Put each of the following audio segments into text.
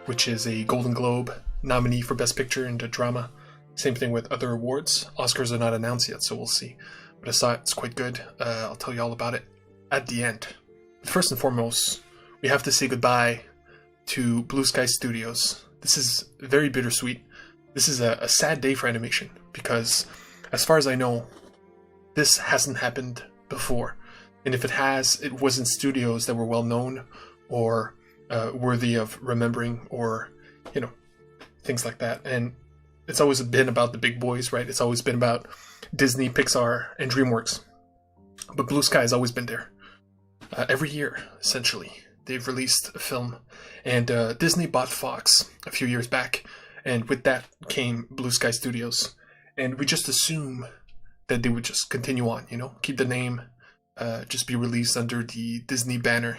which is a Golden Globe nominee for Best Picture and Drama. Same thing with other awards. Oscars are not announced yet, so we'll see. But I saw it, it's quite good. I'll tell you all about it at the end. But first and foremost, we have to say goodbye to Blue Sky Studios. This is very bittersweet. This is a sad day for animation, because as far as I know, this hasn't happened before. And if it has, it wasn't studios that were well known or worthy of remembering, or, things like that. And it's always been about the big boys, right? It's always been about Disney, Pixar, and DreamWorks. But Blue Sky has always been there. Every year, essentially, they've released a film. And Disney bought Fox a few years back, and with that came Blue Sky Studios. And we just assume that they would just continue on, keep the name, just be released under the Disney banner.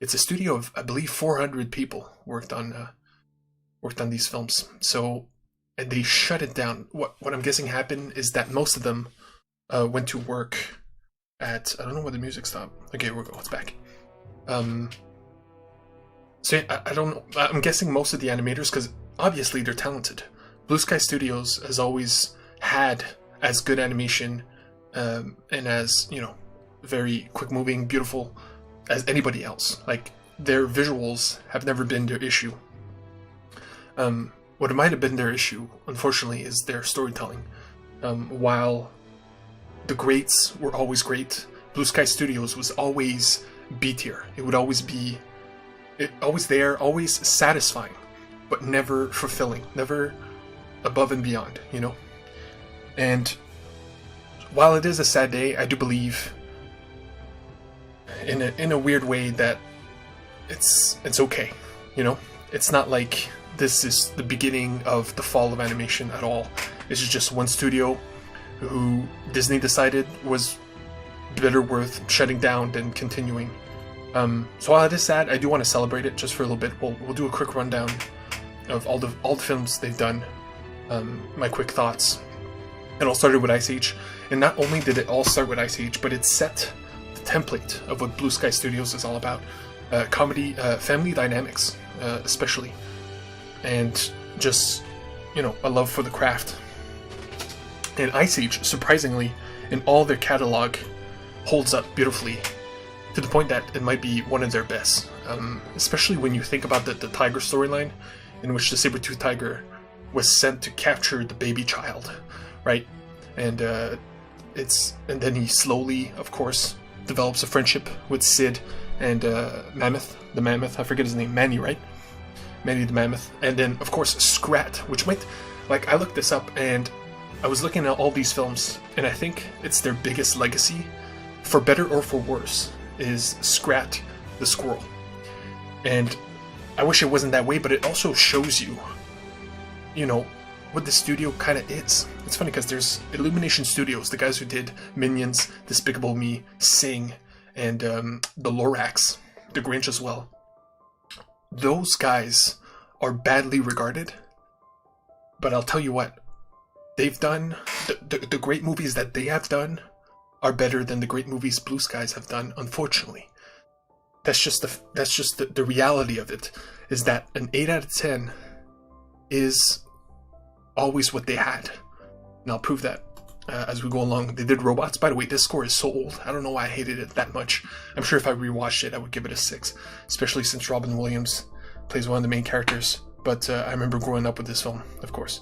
It's a studio of, I believe, 400 people worked on these films. So, and they shut it down. What I'm guessing happened is that most of them went to work at, I don't know where the music stopped. Okay, it's back. So I don't know. I'm guessing most of the animators, because obviously they're talented. Blue Sky Studios has always had as good animation and as, very quick moving, beautiful as anybody else. Like, their visuals have never been their issue. What might have been their issue, unfortunately, is their storytelling. While the greats were always great, Blue Sky Studios was always B tier. It would always be always there, always satisfying, but never fulfilling, never above and beyond, And while it is a sad day, I do believe in a weird way that it's okay, It's not like this is the beginning of the fall of animation at all. This is just one studio who Disney decided was better worth shutting down than continuing. So while it is sad, I do want to celebrate it just for a little bit. We'll do a quick rundown of all the films they've done. My quick thoughts. It all started with Ice Age, and not only did it all start with Ice Age, but it set the template of what Blue Sky Studios is all about. Comedy, family dynamics, especially, and just a love for the craft. And Ice Age, surprisingly, in all their catalog, holds up beautifully, to the point that it might be one of their best. Especially when you think about the tiger storyline, in which the saber-toothed tiger was sent to capture the baby child, right? And then he slowly, of course, develops a friendship with Sid and Mammoth, the mammoth. I forget his name, Manny, right? Manny the mammoth. And then, of course, Scrat, which might, I looked this up and I was looking at all these films, and I think it's their biggest legacy, for better or for worse, is Scrat the squirrel. And I wish it wasn't that way, but it also shows you, what the studio kind of is. It's funny because there's Illumination Studios, the guys who did Minions, Despicable Me, Sing, and the Lorax, the Grinch as well. Those guys are badly regarded, but I'll tell you what, they've done, the great movies that they have done are better than the great movies Blue Skies have done, unfortunately. That's just the reality of it, is that an 8 out of 10 is always what they had. And I'll prove that as we go along. They did Robots. By the way, this score is so old. I don't know why I hated it that much. I'm sure if I rewatched it, I would give it a 6, especially since Robin Williams plays one of the main characters. But I remember growing up with this film, of course.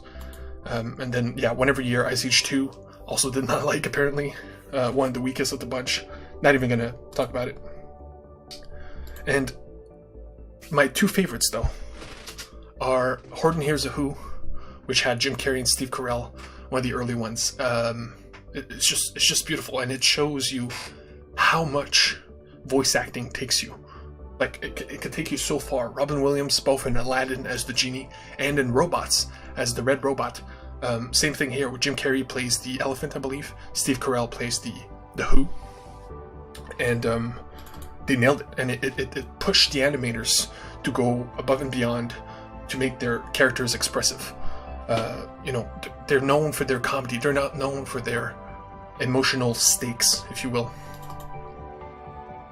And then, one every year, Ice Age 2, also did not like, apparently. One of the weakest of the bunch. Not even gonna talk about it. And my two favorites, though, are Horton Hears a Who, which had Jim Carrey and Steve Carell, one of the early ones. It's just beautiful, and it shows you how much voice acting takes you. It can take you so far. Robin Williams, both in Aladdin as the genie and in Robots as the Red Robot. Same thing here, where Jim Carrey plays the elephant, I believe. Steve Carell plays the Who. And they nailed it, and it pushed the animators to go above and beyond to make their characters expressive. They're known for their comedy. They're not known for their emotional stakes, if you will.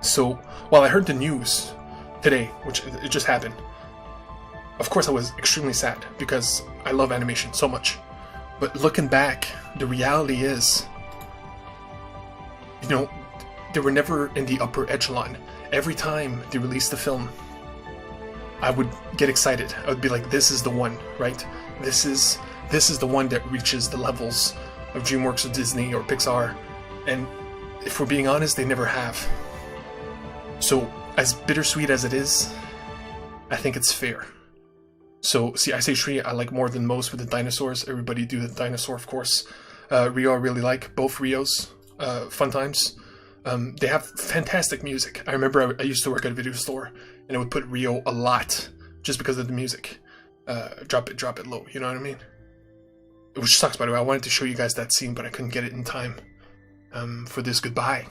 So, while I heard the news today, which it just happened, Of course, I was extremely sad because I love animation so much. But looking back, the reality is, you know, they were never in the upper echelon. Every time they released a film, I would get excited. I would be like, this is the one, right? This is the one that reaches the levels of DreamWorks or Disney or Pixar. And if we're being honest, they never have. So, as bittersweet as it is, I think it's fair. So, see, Ice Age 3 I like more than most with the dinosaurs. Everybody do the dinosaur, of course. Rio I really like. Both Rios. Fun times. They have fantastic music. I remember I used to work at a video store, and I would put Rio a lot, just because of the music. Drop it low, you know what I mean? Which sucks, by the way. I wanted to show you guys that scene, but I couldn't get it in time for this goodbye.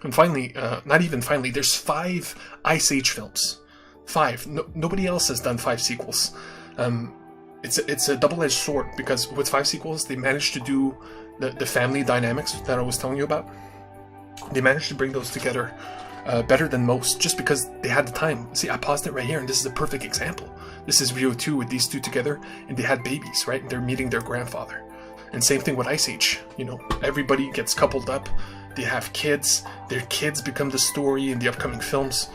And finally, not even finally, there's 5 Ice Age films. 5. Nobody else has done 5 sequels. It's a double-edged sword, because with 5 sequels, they managed to do the family dynamics that I was telling you about. They managed to bring those together better than most, just because they had the time. See, I paused it right here, and this is a perfect example. This is Rio 2 with these two together, and they had babies, right? And they're meeting their grandfather. And same thing with Ice Age. You know, everybody gets coupled up. They have kids. Their kids become the story in the upcoming films.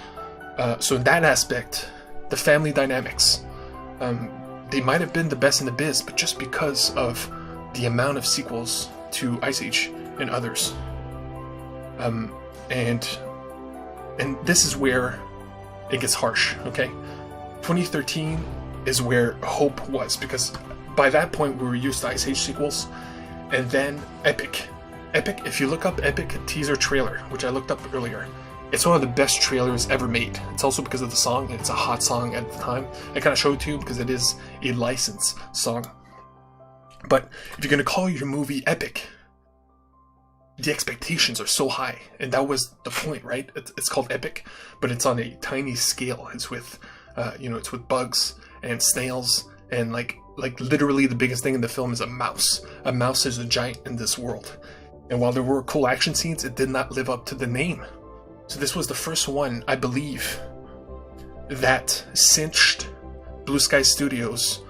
So in that aspect, the family dynamics, they might have been the best in the biz, but just because of the amount of sequels to Ice Age and others. And this is where it gets harsh, okay? 2013 is where hope was, because by that point we were used to Ice Age sequels, and then Epic. Epic, if you look up Epic teaser trailer, which I looked up earlier, it's one of the best trailers ever made. It's also because of the song, and it's a hot song at the time. I kind of showed it to you because it is a licensed song. But if you're going to call your movie epic, the expectations are so high, and that was the point, right? It's called Epic, but it's on a tiny scale. It's with, it's with bugs and snails, and like literally the biggest thing in the film is a mouse. A mouse is a giant in this world. And while there were cool action scenes, it did not live up to the name. So this was the first one, I believe, that cinched Blue Sky Studios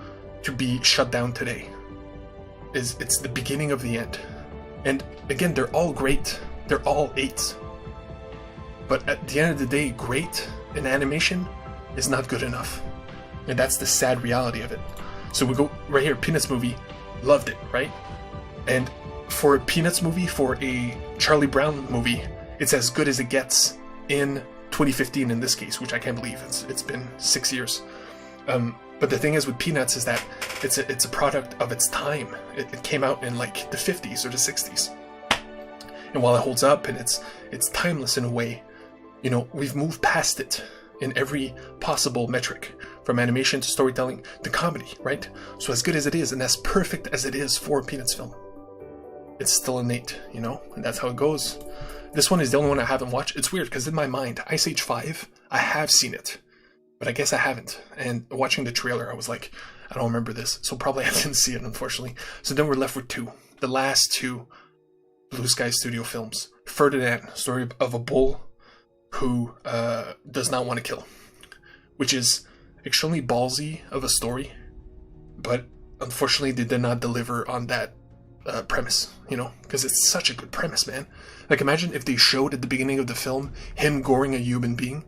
to be shut down today. It's the beginning of the end. And again, they're all great. They're all 8s. But at the end of the day, great in animation is not good enough. And that's the sad reality of it. So we go right here, Peanuts movie, loved it, right? And for a Peanuts movie, for a Charlie Brown movie, it's as good as it gets in 2015 in this case, which I can't believe. It's been 6 years. But the thing is with Peanuts is that it's a product of its time. It came out in like the 50s or the 60s. And while it holds up and it's timeless in a way, you know, we've moved past it in every possible metric, from animation to storytelling to comedy, right? So as good as it is, and as perfect as it is for a Peanuts film, it's still innate, you know? And that's how it goes. This one is the only one I haven't watched. It's weird, because in my mind, Ice Age 5, I have seen it. But I guess I haven't. And watching the trailer, I was like, I don't remember this. So probably I didn't see it, unfortunately. So then we're left with 2. The last 2 Blue Sky Studio films. Ferdinand, story of a bull who does not want to kill. Which is extremely ballsy of a story. But unfortunately, they did not deliver on that premise, you know? Because it's such a good premise, man. Like, imagine if they showed at the beginning of the film him goring a human being.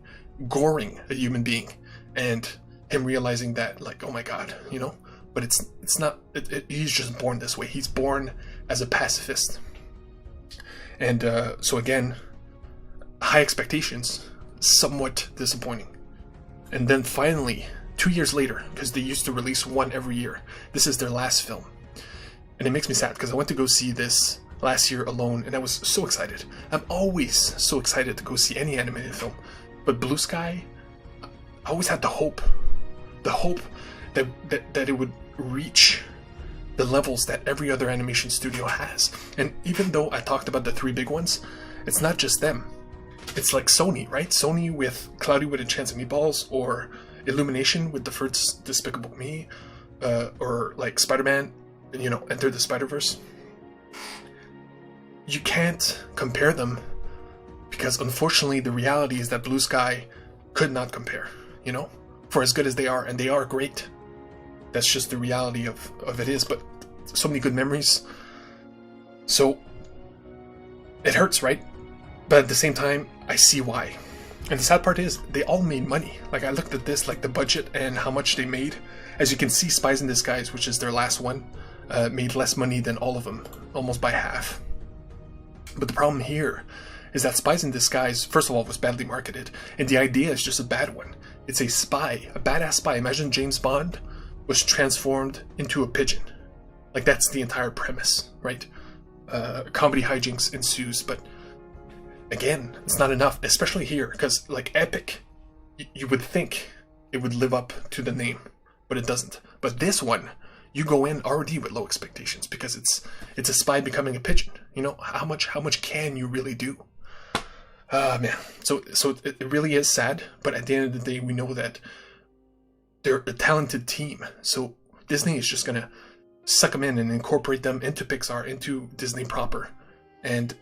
And him realizing that, like, oh my god, you know? But it's not, he's just born this way. He's born as a pacifist. And so again, high expectations, somewhat disappointing. And then finally, 2 years later, because they used to release one every year, this is their last film. And it makes me sad, because I went to go see this last year alone, and I was so excited. I'm always so excited to go see any animated film. But Blue Sky, I always had the hope that it would reach the levels that every other animation studio has. And even though I talked about the 3 big ones, it's not just them. It's like Sony, right? Sony with Cloudy with a Chance of Meatballs, or Illumination with the first Despicable Me, or like Spider-Man, you know, Enter the Spider-Verse. You can't compare them, because unfortunately the reality is that Blue Sky could not compare, you know? for as good as they are, and they are great. That's just the reality of it is, but so many good memories. So it hurts, right? But at the same time, I see why. And the sad part is, they all made money. Like, I looked at this, like the budget and how much they made. As you can see, Spies in Disguise, which is their last one, made less money than all of them, almost by half. But the problem here is that Spies in Disguise, first of all, was badly marketed, and the idea is just a bad one. It's a spy, a badass spy. Imagine James Bond was transformed into a pigeon. Like, that's the entire premise, right? Comedy hijinks ensues, but again, it's not enough, especially here, because like Epic, you would think it would live up to the name, but it doesn't. But this one, you go in already with low expectations because it's a spy becoming a pigeon. You know, how much can you really do? Man, so it really is sad, but at the end of the day, we know that they're a talented team. So Disney is just gonna suck them in and incorporate them into Pixar, into Disney proper, and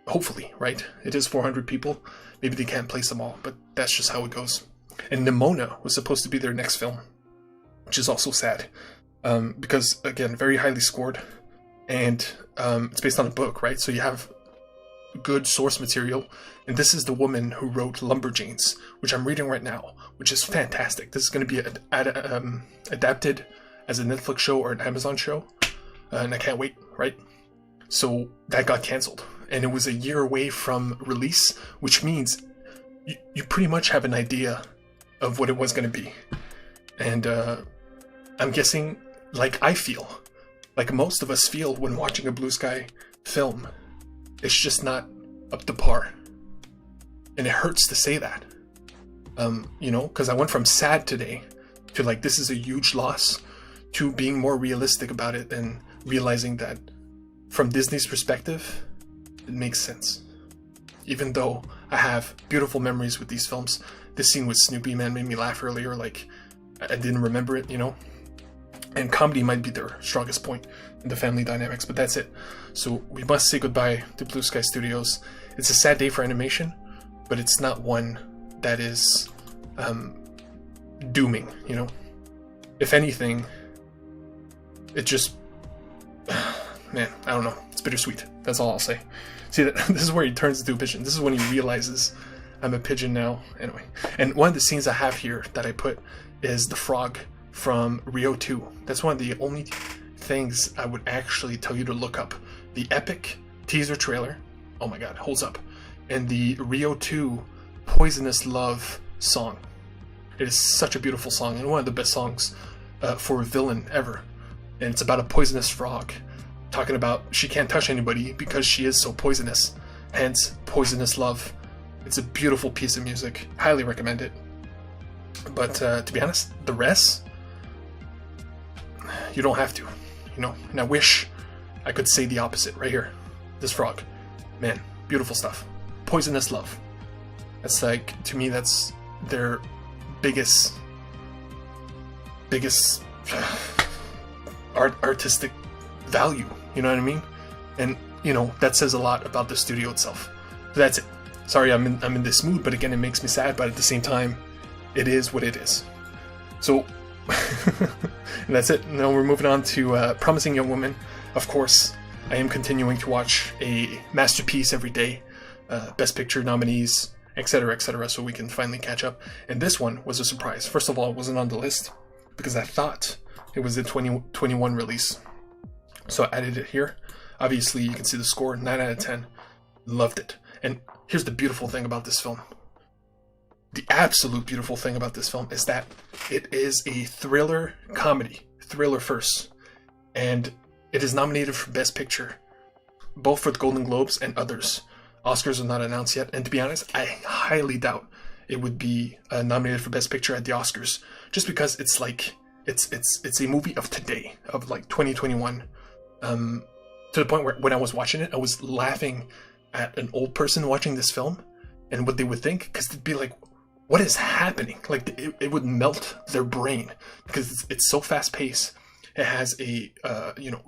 hopefully, right? It is 400 people. Maybe they can't place them all, but that's just how it goes. And Nimona was supposed to be their next film, which is also sad, because again, very highly scored, and it's based on a book, right? So you have good source material, and this is the woman who wrote Lumberjanes, which I'm reading right now, which is fantastic. This is going to be adapted as a Netflix show or an Amazon show, and I can't wait, right? So that got cancelled, and it was a year away from release, which means you pretty much have an idea of what it was going to be. And I'm guessing, like I feel, like most of us feel when watching a Blue Sky film, it's just not up to par. And it hurts to say that. You know, because I went from sad today to like, this is a huge loss, to being more realistic about it and realizing that from Disney's perspective, it makes sense. Even though I have beautiful memories with these films, this scene with Snoopy, man, made me laugh earlier, like I didn't remember it, you know? And comedy might be their strongest point in the family dynamics, but that's it. So we must say goodbye to Blue Sky Studios. It's a sad day for animation, but it's not one that is dooming, you know? If anything, it just, man, I don't know. It's bittersweet. That's all I'll say. See, this is where he turns into a pigeon. This is when he realizes I'm a pigeon now. Anyway, and one of the scenes I have here that I put is the frog from Rio 2. That's one of the only things I would actually tell you to look up. The Epic teaser trailer, oh my god, holds up. And the Rio 2 Poisonous Love song. It is such a beautiful song, and one of the best songs for a villain ever. And it's about a poisonous frog, talking about she can't touch anybody because she is so poisonous, hence Poisonous Love. It's a beautiful piece of music, highly recommend it. But to be honest, the rest, you don't have to, you know. And I wish I could say the opposite right here. This frog, man, beautiful stuff. Poisonous Love. That's like, to me, that's their biggest artistic value, you know what I mean? And you know, that says a lot about the studio itself. So that's it. Sorry, I'm in this mood, but again, it makes me sad, but at the same time, it is what it is. So and that's it. Now we're moving on to Promising Young Woman. Of course, I am continuing to watch a masterpiece every day, Best Picture nominees, etc., so we can finally catch up. And this one was a surprise. First of all, it wasn't on the list because I thought it was the 2021 release. So I added it here. Obviously, you can see the score, 9 out of 10. Loved it. And here's the beautiful thing about this film. The absolute beautiful thing about this film is that it is a thriller comedy. Thriller first. And it is nominated for Best Picture, both for the Golden Globes and others. Oscars are not announced yet, and to be honest, I highly doubt it would be nominated for Best Picture at the Oscars, just because it's like, it's a movie of today, of like 2021, to the point where when I was watching it, I was laughing at an old person watching this film and what they would think, because they'd be like, what is happening? Like, it would melt their brain, because it's so fast-paced. It has a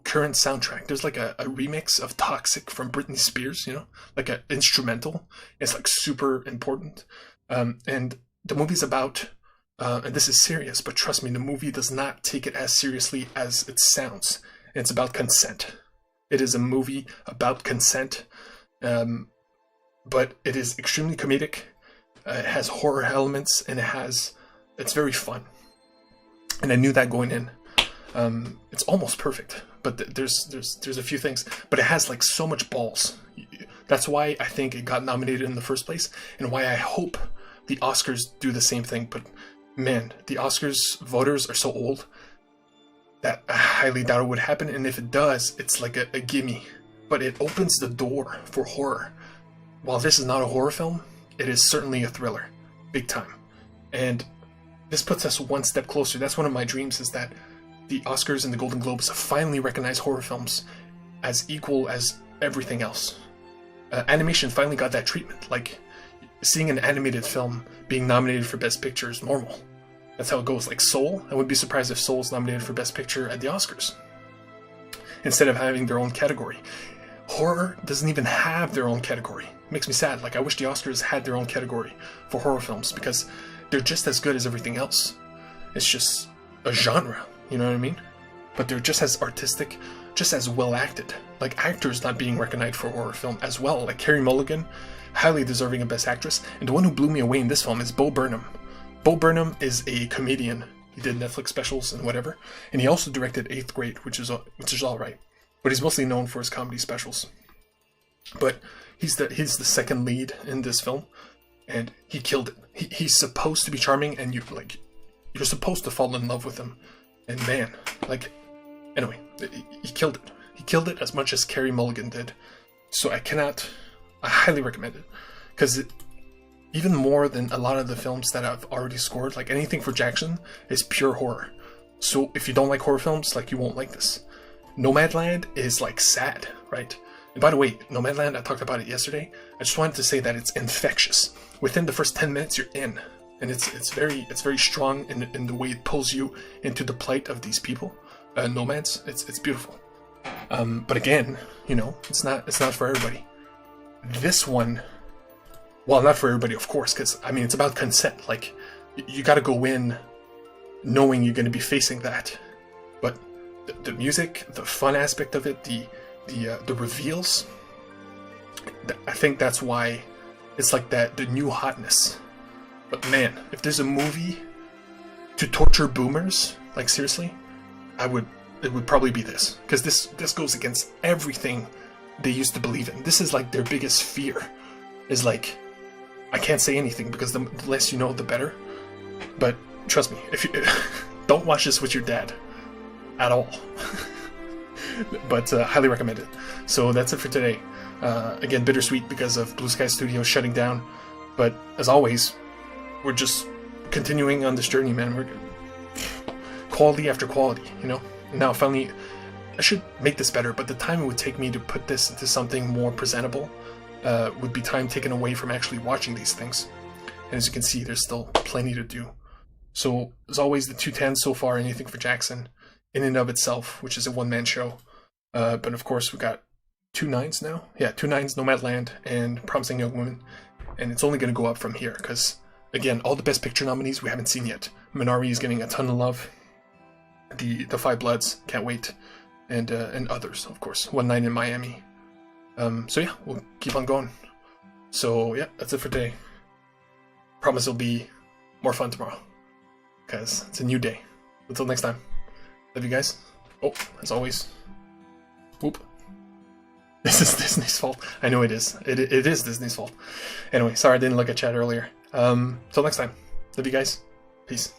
current soundtrack. There's like a remix of Toxic from Britney Spears, you know, like an instrumental. It's like super important. And the movie's about and this is serious, but trust me, the movie does not take it as seriously as it sounds. And it's about consent. It is a movie about consent, but it is extremely comedic. It has horror elements, and it's very fun. And I knew that going in. It's almost perfect, but there's a few things. But it has like so much balls. That's why I think it got nominated in the first place, and why I hope the Oscars do the same thing. But man, the Oscars voters are so old that I highly doubt it would happen. And if it does, it's like a gimme. But it opens the door for horror. While this is not a horror film, it is certainly a thriller, big time. And this puts us one step closer. That's one of my dreams, is that the Oscars and the Golden Globes finally recognize horror films as equal as everything else. Animation finally got that treatment. Like, seeing an animated film being nominated for Best Picture is normal. That's how it goes. Like Soul, I wouldn't be surprised if Soul is nominated for Best Picture at the Oscars, instead of having their own category. Horror doesn't even have their own category. It makes me sad. Like, I wish the Oscars had their own category for horror films, because they're just as good as everything else. It's just a genre, you know what I mean? But they're just as artistic, just as well acted. Like, actors not being recognized for horror film as well. Like Carey Mulligan, highly deserving of Best Actress. And the one who blew me away in this film is Bo Burnham. Bo Burnham is a comedian. He did Netflix specials and whatever. And he also directed 8th Grade, which is alright. But he's mostly known for his comedy specials. But he's the second lead in this film, and he killed it. He's supposed to be charming, and you're supposed to fall in love with him. And man, like, anyway, he killed it. He killed it as much as Carey Mulligan did. So I highly recommend it, because even more than a lot of the films that I've already scored, like anything for Jackson, is pure horror. So if you don't like horror films, like, you won't like this. Nomadland is like sad, right? And by the way, Nomadland, I talked about it yesterday. I just wanted to say that it's infectious. Within the first 10 minutes, you're in, and it's very strong in the way it pulls you into the plight of these people, nomads. It's beautiful. But again, it's not for everybody. This one, well, not for everybody, of course, because I mean, it's about consent. Like, you got to go in knowing you're going to be facing that. But the music, the fun aspect of it, the reveals, I think that's why it's like that, the new hotness. But man, if there's a movie to torture boomers, like, seriously, it would probably be this, because this goes against everything they used to believe in. This is like their biggest fear, is like, I can't say anything because the less you know, the better. But trust me, if you don't watch this with your dad at all. But highly recommend it. So that's it for today. Again, bittersweet because of Blue Sky Studios shutting down. But as always, we're just continuing on this journey, man. We're quality after quality, Now finally, I should make this better, but the time it would take me to put this into something more presentable would be time taken away from actually watching these things. And as you can see, there's still plenty to do. So, as always, the 2 10s so far, anything for Jackson, in and of itself, which is a one-man show. But of course, we got 2 9s now. Yeah, 2 9s, Nomadland, and Promising Young Woman. And it's only going to go up from here, because, again, all the Best Picture nominees we haven't seen yet. Minari is getting a ton of love. The Five Bloods, can't wait. And others, of course. One Night in Miami. So yeah, we'll keep on going. So yeah, that's it for today. Promise it'll be more fun tomorrow, because it's a new day. Until next time, love you guys. Oh, as always, whoop. This is Disney's fault. I know it is. It is Disney's fault. Anyway, sorry I didn't look at chat earlier. Till next time, love you guys. Peace.